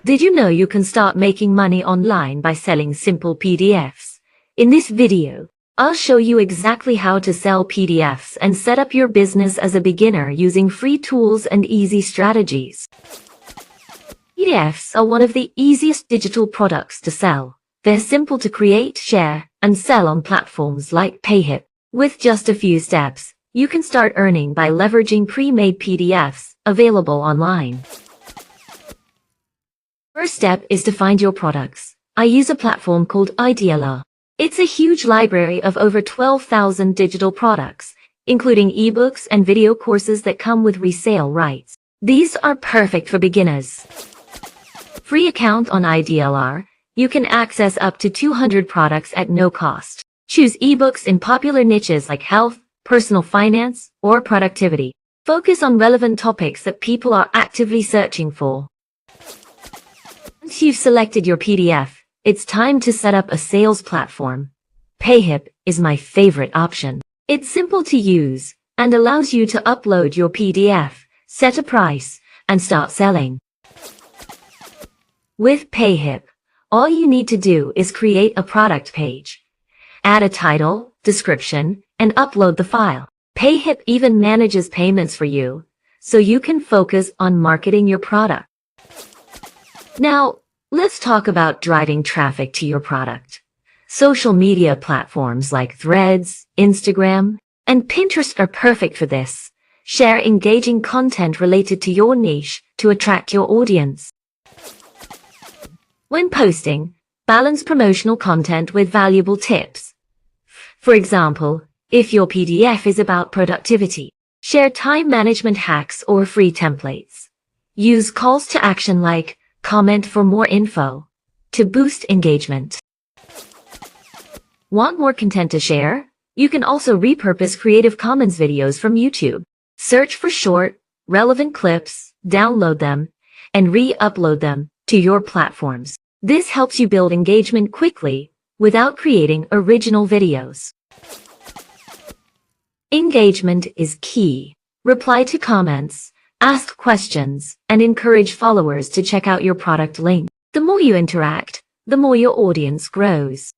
Did you know you can start making money online by selling simple PDFs? In this video, I'll show you exactly how to sell PDFs and set up your business as a beginner using free tools and easy strategies. PDFs are one of the easiest digital products to sell. They're simple to create, share, and sell on platforms like Payhip. With just a few steps, you can start earning by leveraging pre-made PDFs available online. First step is to find your products. I use a platform called IDPLR. It's a huge library of over 12,000 digital products, including ebooks and video courses that come with resale rights. These are perfect for beginners. Free account on IDPLR, you can access up to 200 products at no cost. Choose ebooks in popular niches like health, personal finance, or productivity. Focus on relevant topics that people are actively searching for. Once you've selected your PDF, it's time to set up a sales platform. Payhip is my favorite option. It's simple to use and allows you to upload your PDF, set a price, and start selling. With Payhip, all you need to do is create a product page, add a title, description, and upload the file. Payhip even manages payments for you, so you can focus on marketing your product. Now, let's talk about driving traffic to your product. Social media platforms like Threads, Instagram, and Pinterest are perfect for this. Share engaging content related to your niche to attract your audience. When posting, balance promotional content with valuable tips. For example, if your PDF is about productivity, share time management hacks or free templates. Use calls to action like comment for more info to boost engagement. Want more content to share? You can also repurpose Creative Commons videos from YouTube. Search for short, relevant clips, download them, and re-upload them to your platforms. This helps you build engagement quickly without creating original videos. Engagement is key. Reply to comments, ask questions, and encourage followers to check out your product link. The more you interact, the more your audience grows.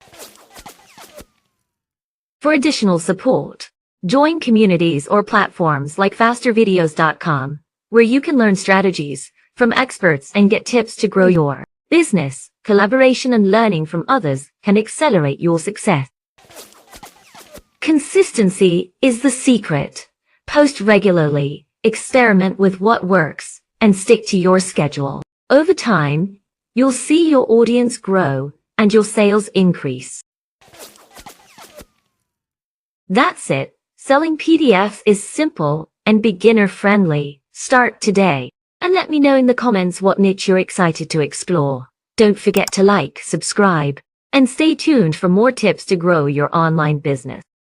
For additional support, join communities or platforms like fastervideos.com, where you can learn strategies from experts and get tips to grow your business. Collaboration and learning from others can accelerate your success. Consistency is the secret. Post regularly, experiment with what works, and stick to your schedule. Over time, you'll see your audience grow and your sales increase. That's it. Selling PDFs is simple and beginner-friendly. Start today. And let me know in the comments what niche you're excited to explore. Don't forget to like, subscribe, and stay tuned for more tips to grow your online business.